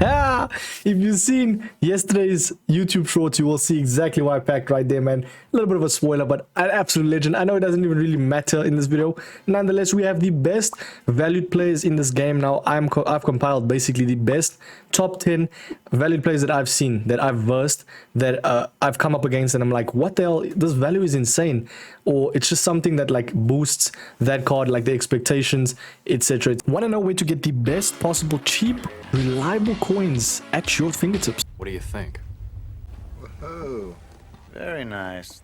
If you've seen yesterday's YouTube shorts, you will see exactly why I packed right there, man. A little bit of a spoiler, but an absolute legend. I know it doesn't even really matter in this video. Nonetheless, we have the best valued players in this game now. I've compiled basically the best top 10 valued players that I've seen, that I've versed, that I've come up against, and I'm like, what the hell? This value is insane. Or it's just something that like boosts that card, like the expectations, etc. Want to know where to get the best possible cheap, reliable coins at your fingertips? What do you think? Whoa, very nice.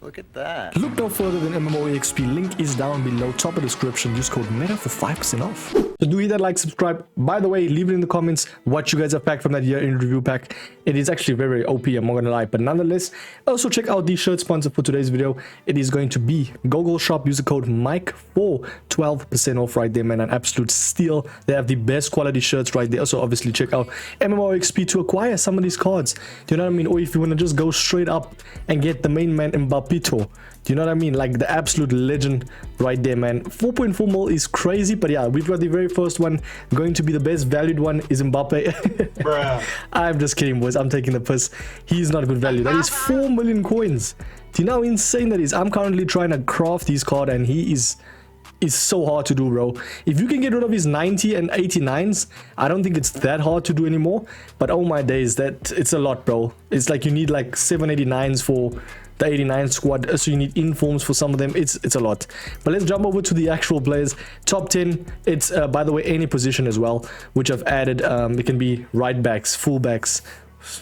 Look at that. Look no further than MMOEXP. Link is down below, top of description. Use code META for 5% off. So do hit that like, subscribe. By the way, leave it in the comments what you guys have packed from that year in review pack. It is actually very, very OP, I'm not gonna lie. But nonetheless, also check out the shirt sponsor for today's video. It is going to be Google Shop. Use the code MIKE for 12% off right there, man. An absolute steal. They have the best quality shirts right there. So obviously check out MMOEXP to acquire some of these cards. Do you know what I mean? Or if you want to just go straight up and get the main man Mbappe. Do you know what I mean? Like the absolute legend right there, man. 4.4 mil is crazy, but yeah, we've got the very first one. Going to be the best valued one is Mbappe. Bruh. I'm just kidding, boys. I'm taking the piss. He's not good value. That is 4 million coins. Do you know how insane that is? I'm currently trying to craft his card, and he is so hard to do, bro. If you can get rid of his 90 and 89s, I don't think it's that hard to do anymore. But oh my days, that it's a lot, bro. It's like you need like 789s for the 89 squad, so you need informs for some of them. It's a lot. But let's jump over to the actual players. Top 10. It's by the way any position as well, which I've added. It can be right backs, full backs,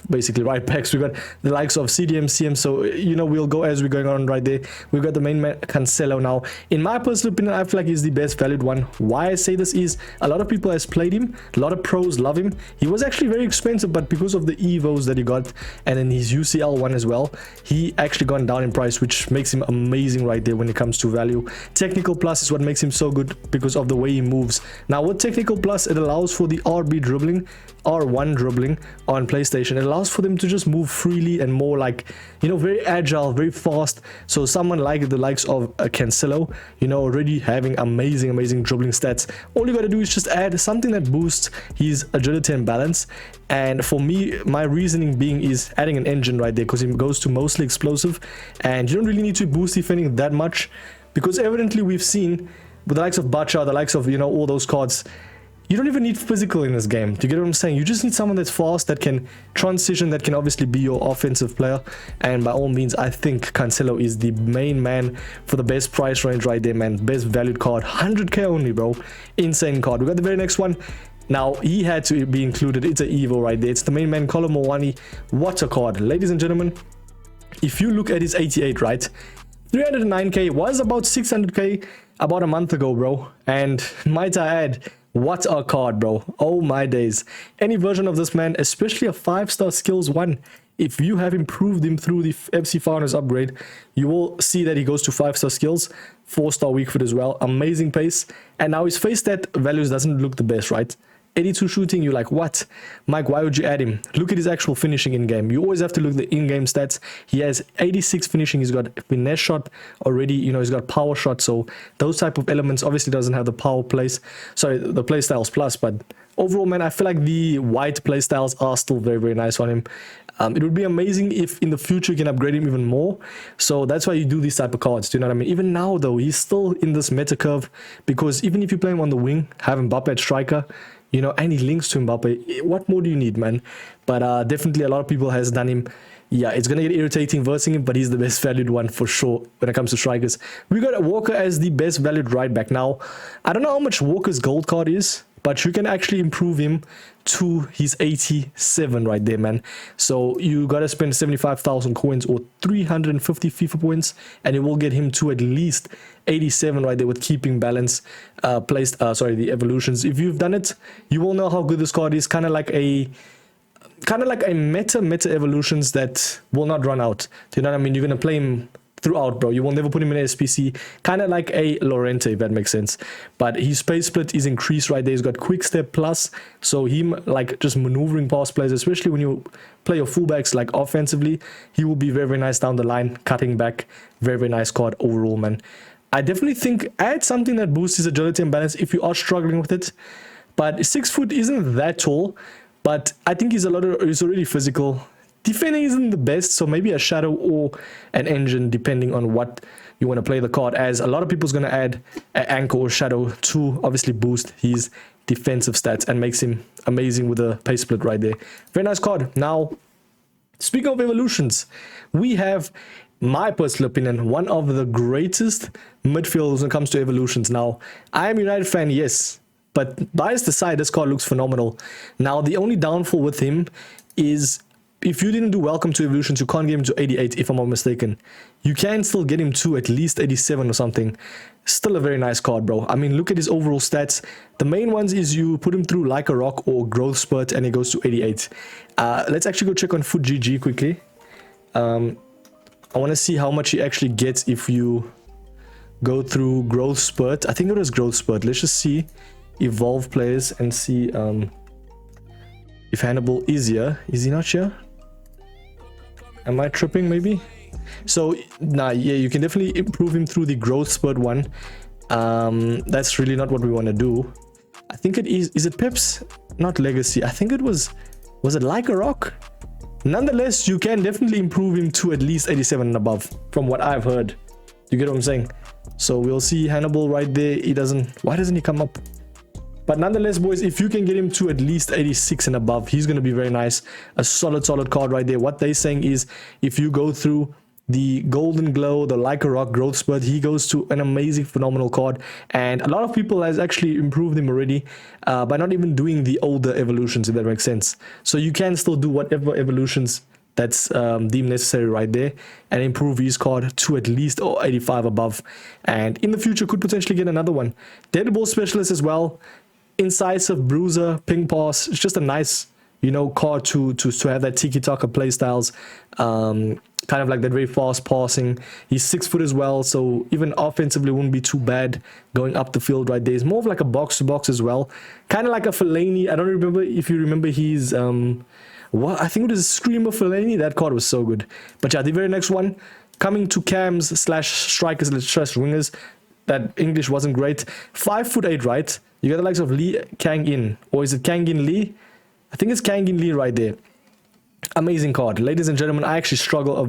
basically right backs. We got the likes of CDM, CM, so you know we'll go as we're going on right there. We've got the main man Canelo now. In my personal opinion, I feel like he's the best valued one. Why I say this is a lot of people has played him, a lot of pros love him. He was actually very expensive, but because of the evos that he got and then his UCL one as well, he actually gone down in price, which makes him amazing right there when it comes to value. Technical plus is what makes him so good because of the way he moves. Now with technical plus, it allows for the RB dribbling, R1 dribbling on PlayStation. It allows for them to just move freely and more like, you know, very agile, very fast. So someone like the likes of Canelo, you know, already having amazing dribbling stats. All you got to do is just add something that boosts his agility and balance. And for me, my reasoning being is adding an engine right there, because it goes to mostly explosive, and you don't really need to boost defending that much, because evidently we've seen with the likes of Bacha, the likes of, you know, all those cards, you don't even need physical in this game. Do you get what I'm saying? You just need someone that's fast, that can transition, that can obviously be your offensive player. And by all means, I think Canelo is the main man for the best price range right there, man. Best valued card. 100k only, bro. Insane card. We got the very next one. Now, he had to be included. It's an Evo right there. It's the main man, Kolo Moani. What a card. Ladies and gentlemen, if you look at his 88, right? 309k was about 600k about a month ago, bro. And might I add, what a card, bro. Oh my days. Any version of this man, especially a 5-star skills one, if you have improved him through the FC Founders upgrade, you will see that he goes to 5-star skills, 4-star weak foot as well, amazing pace. And now his face stat values doesn't look the best, right? 82 shooting, you're like, what? Mike, why would you add him? Look at his actual finishing in-game. You always have to look at the in-game stats. He has 86 finishing. He's got finesse shot already. You know, he's got power shot. So those type of elements obviously doesn't have the power plays. Sorry, the play styles plus. But overall, man, I feel like the white play styles are still very, very nice on him. It would be amazing if in the future you can upgrade him even more. So that's why you do these type of cards. Do you know what I mean? Even now, though, he's still in this meta curve, because even if you play him on the wing, have Mbappe at striker, you know, and he links to Mbappe, what more do you need, man? But definitely a lot of people has done him. Yeah, it's going to get irritating versing him, but he's the best valued one for sure when it comes to strikers. We got Walker as the best valued right back. Now, I don't know how much Walker's gold card is, but you can actually improve him to his 87 right there, man. So you got to spend 75,000 coins or 350 FIFA points, and it will get him to at least 87 right there with keeping balance the evolutions. If you've done it, you will know how good this card is. Kind of like a meta evolutions that will not run out. Do you know what I mean? You're gonna play him throughout, bro. You will never put him in SPC. Kind of like a Lorente, if that makes sense. But his space split is increased right there. He's got quick step plus, so him like just maneuvering past players, especially when you play your fullbacks like offensively, he will be very, very nice down the line, cutting back. Very, very nice card overall, man. I definitely think add something that boosts his agility and balance if you are struggling with it. But 6 foot isn't that tall, but I think he's already physical. Defending isn't the best, so maybe a shadow or an engine, depending on what you want to play the card as. A lot of people's going to add an anchor or shadow to obviously boost his defensive stats and makes him amazing with the pace split right there. Very nice card. Now, speaking of evolutions, we have, my personal opinion, one of the greatest midfielders when it comes to evolutions. Now, I am a United fan, yes, but biased aside, this card looks phenomenal. Now, the only downfall with him is if you didn't do Welcome to Evolutions, you can't get him to 88, if I'm not mistaken. You can still get him to at least 87 or something. Still a very nice card, bro. I mean, look at his overall stats. The main ones is you put him through Like a Rock or Growth Spurt, and he goes to 88. Let's actually go check on Foot GG quickly. I want to see how much he actually gets if you go through Growth Spurt. I think it was Growth Spurt. Let's just see Evolve players and see if Hannibal is here. Is he not here? Am I tripping maybe? So, nah, yeah, you can definitely improve him through the Growth Spurt one. That's really not what we want to do. I think it is it Peps? Not Legacy. I think it was it Like a Rock? Nonetheless, you can definitely improve him to at least 87 and above, from what I've heard. You get what I'm saying? So we'll see Hannibal right there. Why doesn't he come up? But nonetheless, boys, if you can get him to at least 86 and above, he's going to be very nice. A solid card right there. What they're saying is, if you go through the Golden Glow, the Like a Rock, Growth Spurt, he goes to an amazing, phenomenal card. And a lot of people has actually improved him already by not even doing the older evolutions, if that makes sense. So you can still do whatever evolutions that's deemed necessary right there and improve his card to at least 85 above. And in the future, could potentially get another one. Deadball Specialist as well. Incisive, Bruiser, Ping Pass. It's just a nice, you know, card to have that tiki-taka play styles. Kind of like that very fast passing. He's 6 foot as well, so even offensively wouldn't be too bad going up the field right there. He's more of like a box-to-box as well. Kind of like a Fellaini. I don't remember if you remember his... I think it was Screamer Fellaini. That card was so good. But yeah, the very next one, coming to cams / strikers / wingers. That English wasn't great. 5'8", right? You got the likes of Lee Kang-in. Or is it Kang-in Lee? I think it's Kang-in Lee right there. Amazing card. Ladies and gentlemen, I actually struggle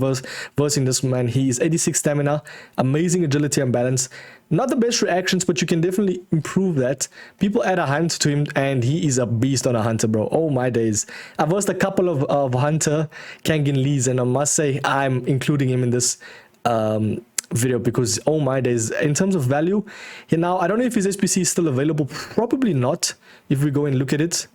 versing this man. He is 86 stamina, amazing agility and balance. Not the best reactions, but you can definitely improve that. People add a hunt to him, and he is a beast on a hunter, bro. Oh my days. I've versed a couple of hunter Kang-in Lees, and I must say I'm including him in this video because oh my days, in terms of value. Here now, I don't know if his SPC is still available. Probably not. If we go and look at it,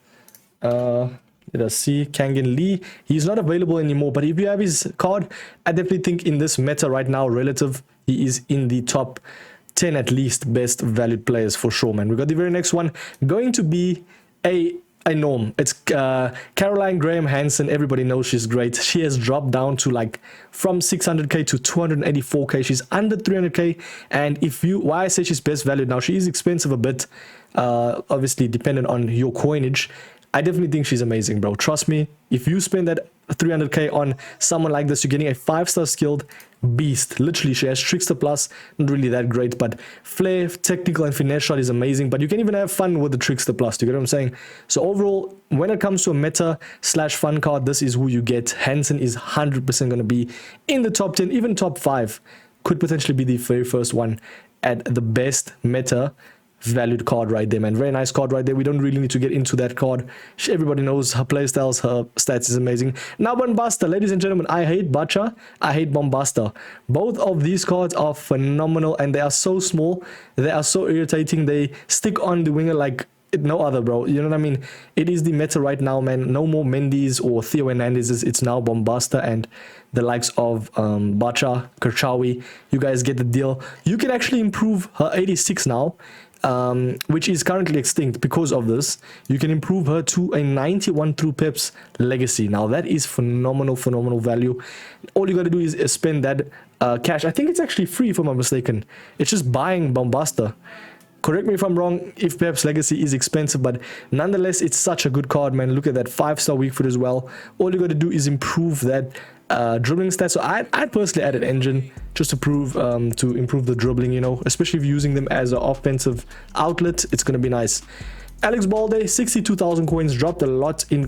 let us see. Kang-in Lee, he's not available anymore, but if you have his card, I definitely think in this meta right now, relative, he is in the top 10 at least best valued players for sure, man. We got the very next one going to be a norm. It's Caroline Graham Hansen. Everybody knows she's great. She has dropped down to like from 600k to 284k. She's under 300k. And why I say she's best valued now, she is expensive a bit, obviously dependent on your coinage. I definitely think she's amazing, bro. Trust me, if you spend that 300k on someone like this, you're getting a 5-star skilled beast. Literally, she has Trickster Plus, not really that great, but Flair, Technical, and Finesse Shot is amazing, but you can even have fun with the Trickster Plus, do you get what I'm saying? So overall, when it comes to a meta / fun card, this is who you get. Hansen is 100% going to be in the top 10, even top 5. Could potentially be the very first one at the best meta valued card right there, man. Very nice card right there. We don't really need to get into that card. Everybody knows her playstyles, her stats is amazing. Now Bombasta, ladies and gentlemen, I hate Bacha, I hate Bombasta. Both of these cards are phenomenal, and they are so small, they are so irritating. They stick on the winger like no other, bro. You know what I mean? It is the meta right now, man. No more Mendy's or Theo Hernandez's. It's now Bombasta and the likes of Bacha, Kerchawi. You guys get the deal. You can actually improve her 86 now, which is currently extinct because of this. You can improve her to a 91 through Pep's Legacy. Now that is phenomenal value. All you got to do is spend that cash. I think it's actually free if I'm not mistaken. It's just buying Bombasta. Correct me if I'm wrong if Pep's Legacy is expensive, but nonetheless, it's such a good card, man. Look at that 5-star weak foot as well. All you got to do is improve that dribbling stats. So I'd personally add an engine just to improve the dribbling, you know, especially if you're using them as an offensive outlet. It's going to be nice. Alex Balde, 62,000 coins, dropped a lot in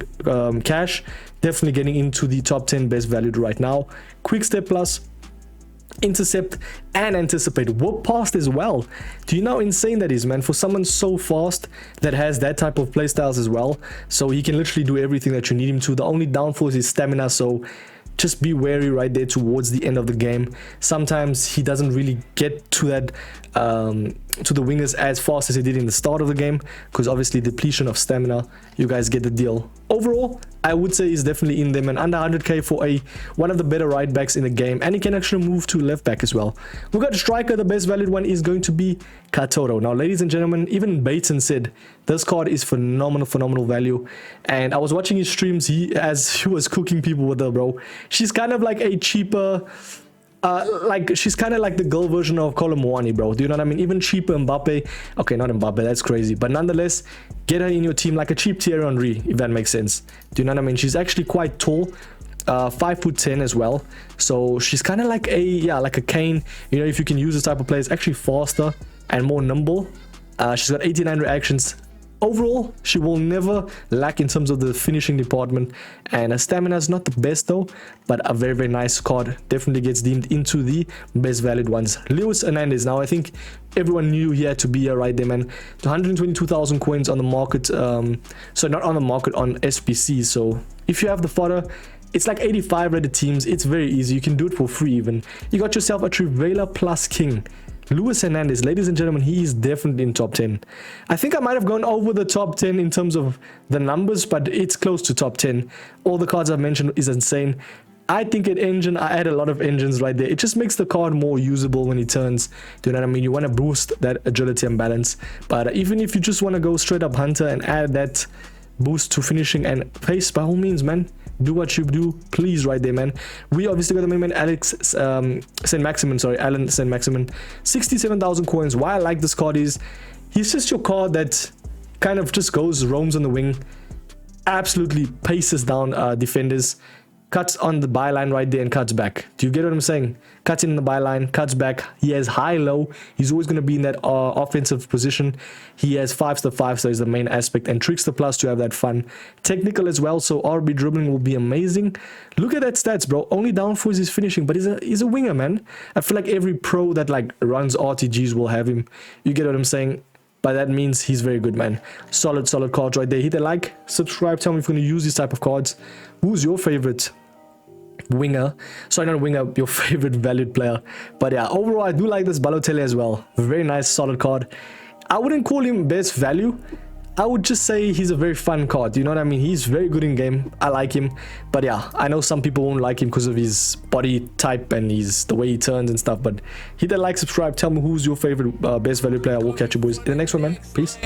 cash. Definitely getting into the top 10 best valued right now. Quick Step Plus, Intercept, and Anticipate. Walk Past as well. Do you know how insane that is, man? For someone so fast that has that type of playstyles as well. So he can literally do everything that you need him to. The only downfall is his stamina, so just be wary right there towards the end of the game. Sometimes he doesn't really get to that to the wingers as fast as he did in the start of the game, because obviously depletion of stamina. You guys get the deal. Overall, I would say he's definitely in them, and under 100k for one of the better right backs in the game, and he can actually move to left back as well. We got striker. The best valued one is going to be Koro. Now, ladies and gentlemen, even Bateson said this card is phenomenal value, and I was watching his streams. As he was cooking people with her, bro. She's kind of like a cheaper, like she's kind of like the girl version of Colomwani, bro. Do you know what I mean? Even cheaper Mbappe. Okay, not Mbappe, that's crazy, but nonetheless, get her in your team like a cheap Thierry Henry, if that makes sense. Do you know what I mean? She's actually quite tall, 5'10" as well, so she's kind of like like a Kane. You know, if you can use this type of play, it's actually faster and more nimble. She's got 89 reactions. Overall, she will never lack in terms of the finishing department, and her stamina is not the best though, but a very nice card. Definitely gets deemed into the best valued ones. Lewis Hernandez. Now, I think everyone knew he had to be here right there, man. 122,000 coins on the market, so not on the market, on SPC. So if you have the fodder, it's like 85 rated teams. It's very easy. You can do it for free even. You got yourself a Trivela plus King. Lewis Hernandez, ladies and gentlemen, he is definitely in top 10. I think I might have gone over the top 10 in terms of the numbers, but it's close to top 10. All the cards I've mentioned is insane. I think at engine, I add a lot of engines right there. It just makes the card more usable when he turns. Do you know what I mean? You want to boost that agility and balance. But even if you just want to go straight up Hunter and add that boost to finishing and pace, by all means, man, do what you do, please, right there, man. We obviously got the main man, Alan Saint-Maximin, 67,000 coins. Why I like this card is he's just your card that kind of just roams on the wing, absolutely paces down defenders, cuts on the byline right there and cuts back. Do you get what I'm saying? Cuts in the byline, cuts back. He has high-low. He's always going to be in that offensive position. He has 5-5, so is the main aspect, and Trickster Plus to have that fun. Technical as well, so RB dribbling will be amazing. Look at that stats, bro. Only downfall is his finishing, but he's a winger, man. I feel like every pro that like runs RTGs will have him. You get what I'm saying? But that means he's very good, man. Solid cards right there. Hit a like, subscribe, tell me if you're going to use these type of cards. Who's your favorite winger? Sorry, not winger, your favorite valued player. But yeah, overall, I do like this Balotelli as well. Very nice, solid card. I wouldn't call him best value. I would just say he's a very fun card. You know what I mean? He's very good in game. I like him. But yeah, I know some people won't like him because of his body type and the way he turns and stuff. But hit that like, subscribe, tell me who's your favorite best value player. We'll catch you boys in the next one, man. Peace.